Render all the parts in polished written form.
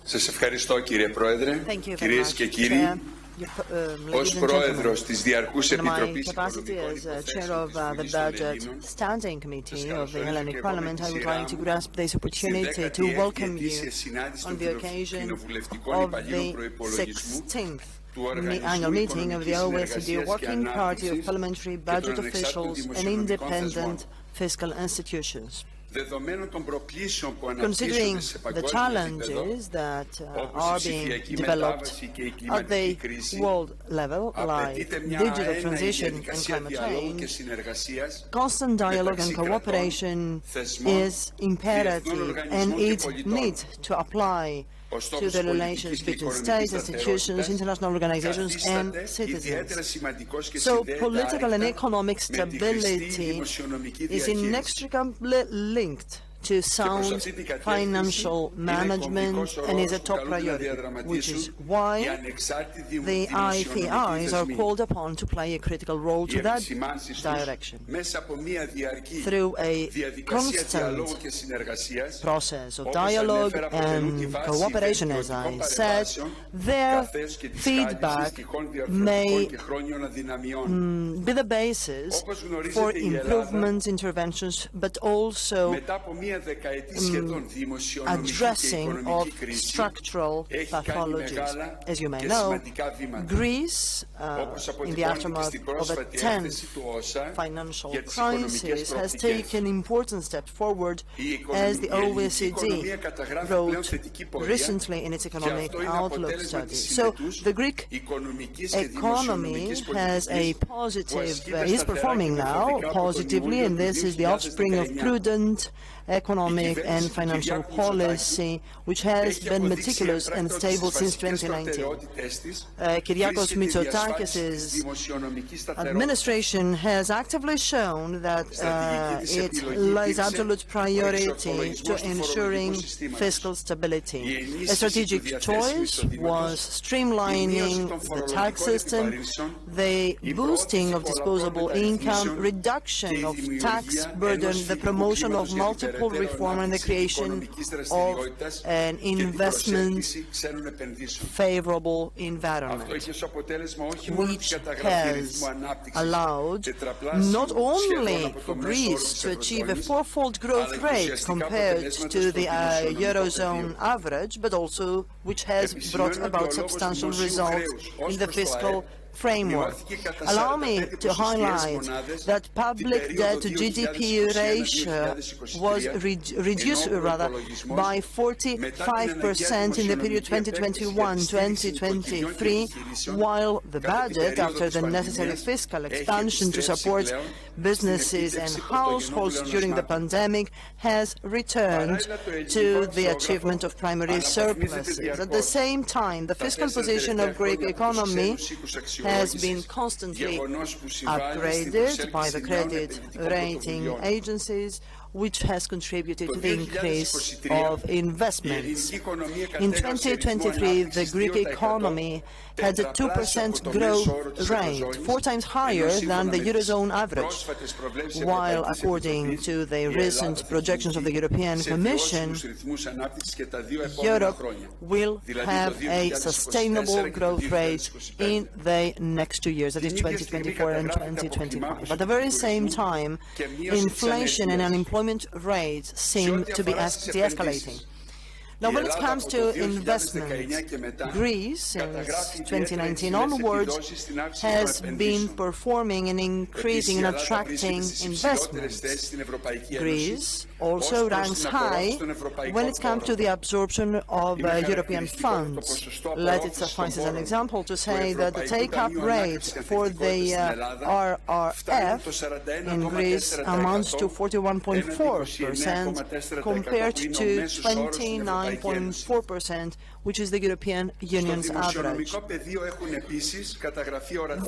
Σας ευχαριστώ κύριε Πρόεδρε, κυρίες και κύριοι. Ως Πρόεδρος της Διαρκούς Επιτροπής Οικονομικών Υποθέσεων Standing Committee of the Hellenic Parliament, I would like to grasp this opportunity to welcome you on the occasion of the 16th annual meeting of the OECD Working Party of Parliamentary Budget Officials and Independent Fiscal Institutions. Considering the challenges that are being developed at the world level, like digital transition and climate change, constant dialogue and cooperation is imperative, and it needs to apply to the relations between states, institutions, international organizations, and citizens. So political and economic stability is inextricably linked to sound financial management and is a top priority, which is why the IPIs are called upon to play a critical role to that direction. Through a constant process of dialogue and cooperation, as I said, their feedback may be the basis for improvements, interventions, but also addressing of structural pathologies. As you may know, Greece, in the aftermath of a tense financial crisis, has taken important steps forward, as the OECD wrote recently in its economic outlook study. So the Greek economy has a positive, is performing now positively, and this is the offspring of prudent economic and financial policy, which has been meticulous and stable since 2019. Kyriakos Mitsotakis' administration has actively shown that it lays absolute priority to ensuring fiscal stability. A strategic choice was streamlining the tax system, the boosting of disposable income, reduction of tax burden, the promotion of multiple reform and the creation of an investment-favorable environment, which has allowed not only for Greece to achieve a fourfold growth rate compared to the Eurozone average, but also which has brought about substantial results in the fiscal framework. Allow me to highlight that public debt to GDP ratio was reduced by 45% in the period 2021-2023, while the budget, after the necessary fiscal expansion to support businesses and households during the pandemic, has returned to the achievement of primary surpluses. At the same time, the fiscal position of Greek economy has been constantly upgraded by the credit rating agencies, which has contributed to the increase of investments. In 2023, the Greek economy had a 2% growth rate, 4 times higher than the Eurozone average, while according to the recent projections of the European Commission, Europe will have a sustainable growth rate in the next 2 years, that is 2024 and 2025. At the very same time, inflation and unemployment rates seem to be de-escalating. Now, when it comes to investment, Greece, since 2019 onwards, has been performing and increasing and attracting investments. Greece also ranks high when it comes to the absorption of European funds. Let it suffice as an example to say that the take-up rate for the RRF in Greece amounts to 41.4% compared to 29.4%, which is the European Union's average.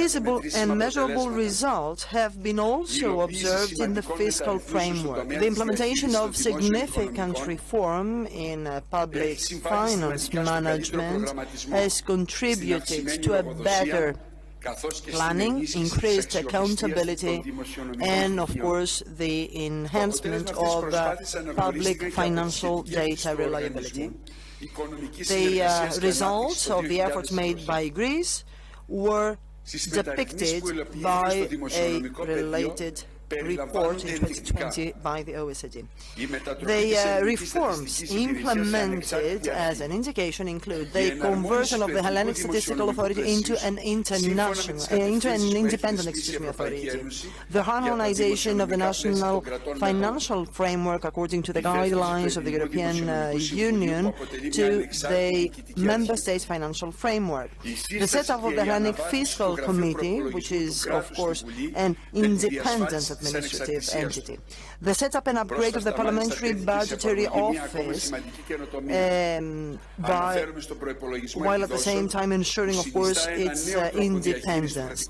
Visible and measurable results have been also observed in the fiscal framework. The implementation of significant reform in public finance management has contributed to a better planning, increased accountability, and, of course, the enhancement of public financial data reliability. The results of the efforts made by Greece were depicted by a related report in 2020 by the OECD. The reforms implemented as an indication include the conversion of the Hellenic Statistical Authority into an independent authority, the harmonization of the national financial framework according to the guidelines of the European Union to the Member States' financial framework, the setup of the Hellenic Fiscal Committee, which is, of course, an independent administrative entity. The setup and upgrade of the Parliamentary Budgetary Office, while at the same time ensuring, of course, its independence.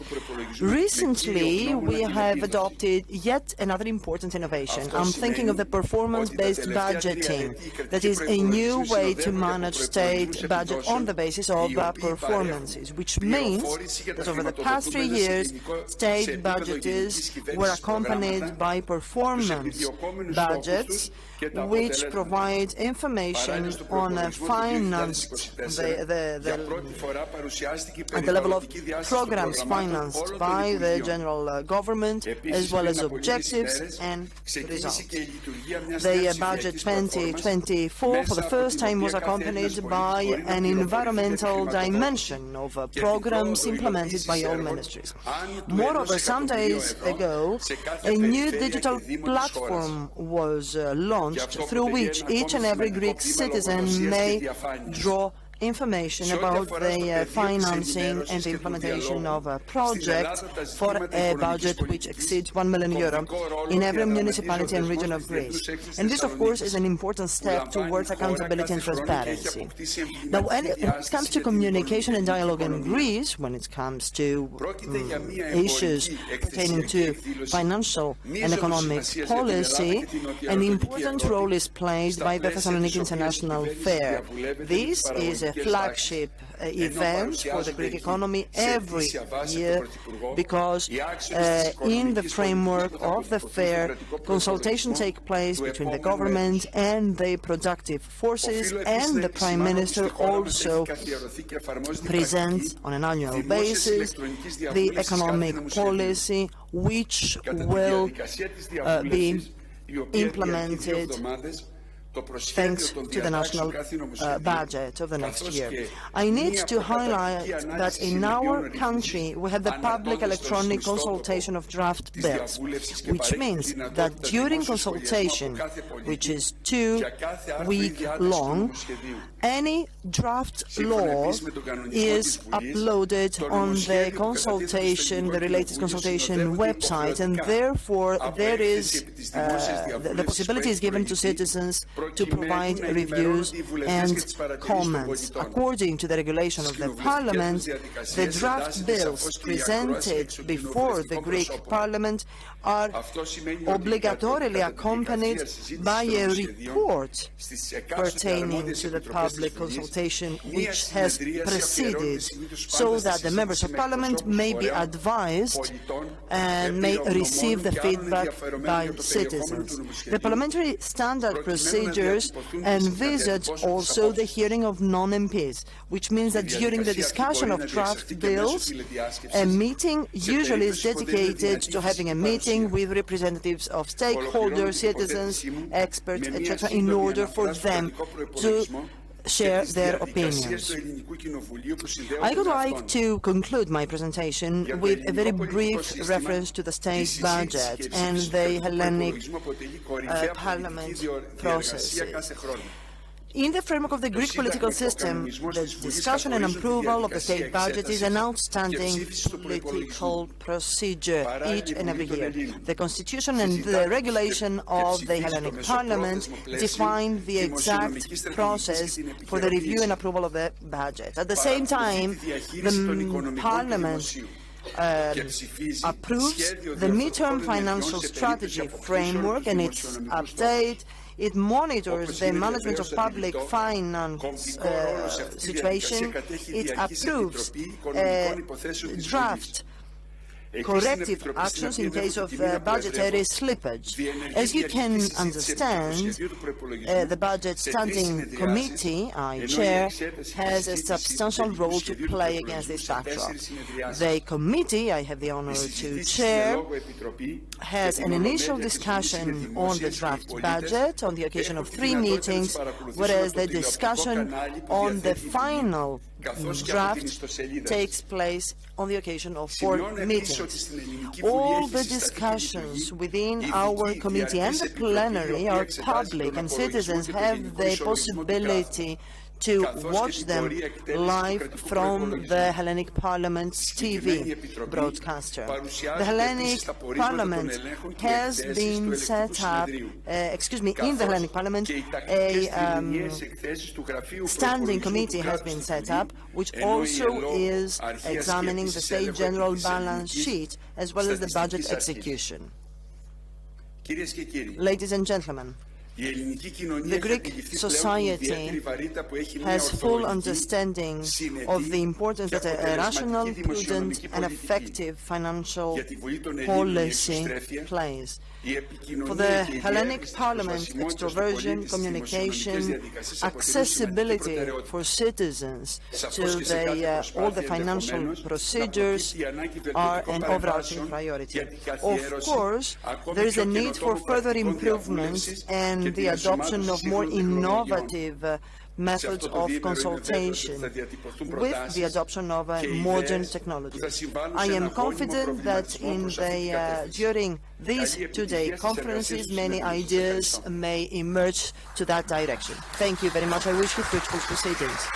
Recently, we have adopted yet another important innovation. I'm thinking of the performance-based budgeting. That is a new way to manage state budget on the basis of performances, which means that over the past 3 years, state budgets were accompanied by performance budgets, which provide information on finance, at the level of programs financed by the general government, as well as objectives and results. The budget 2024, for the first time, was accompanied by an environmental dimension of programs implemented by all ministries. Moreover, some days ago, a new digital platform was launched through which each and every Greek citizen may draw information about the financing and the implementation of a project for a budget which exceeds €1 million in every municipality and region of Greece. And this, of course, is an important step towards accountability and transparency. Now, when it comes to communication and dialogue in Greece, when it comes to issues pertaining to financial and economic policy, an important role is played by the Thessaloniki International Fair. This is a flagship event for the Greek economy every year because in the framework of the fair, consultations take place between the government and the productive forces, and the Prime Minister also presents on an annual basis the economic policy which will be implemented thanks to the national budget of the next year. I need to highlight that in our country we have the public electronic consultation of draft bills, which means that during consultation, which is 2 weeks long, any draft law is uploaded on the consultation, the related consultation website, and therefore there is the possibility is given to citizens to provide reviews and comments. According to the regulation of the Parliament, the draft bills presented before the Greek Parliament are obligatorily accompanied by a report pertaining to the public consultation which has preceded, so that the members of Parliament may be advised and may receive the feedback by citizens. The parliamentary standard procedures envisage also the hearing of non-MPs, which means that during the discussion of draft bills, a meeting usually is dedicated to having a meeting with representatives of stakeholders, citizens, experts, etc., in order for them to share their opinions. I would like to conclude my presentation with a very brief reference to the state budget and the Hellenic Parliament processes. In the framework of the Greek political system, the discussion and approval of the state budget is an outstanding political procedure each and every year. The Constitution and the regulation of the Hellenic Parliament define the exact process for the review and approval of the budget. At the same time, the Parliament approves the midterm financial strategy framework and its update, It monitors the management of public finance situation. It approves draft corrective actions in case of budgetary slippage. As you can understand, the Budget Standing Committee I chair has a substantial role to play against this backdrop. The committee I have the honor to chair has an initial discussion on the draft budget on the occasion of 3 meetings, whereas the discussion on the final draft takes place on the occasion of 4 meetings. All the discussions within our committee and the plenary are public, and citizens have the possibility to watch them live from the Hellenic Parliament's TV broadcaster. The Hellenic Parliament has been set up, in the Hellenic Parliament, a standing committee has been set up, which also is examining the State General Balance Sheet, as well as the budget execution. Ladies and gentlemen, the Greek society has full understanding of the importance that a rational, prudent and effective financial policy plays. For the Hellenic Parliament, extroversion, communication, accessibility for citizens to all the financial procedures are an overarching priority. Of course, there is a need for further improvements and the adoption of more innovative methods of consultation with the adoption of modern technology. I am confident that during these 2-day conferences, many ideas may emerge to that direction. Thank you very much. I wish you fruitful proceedings.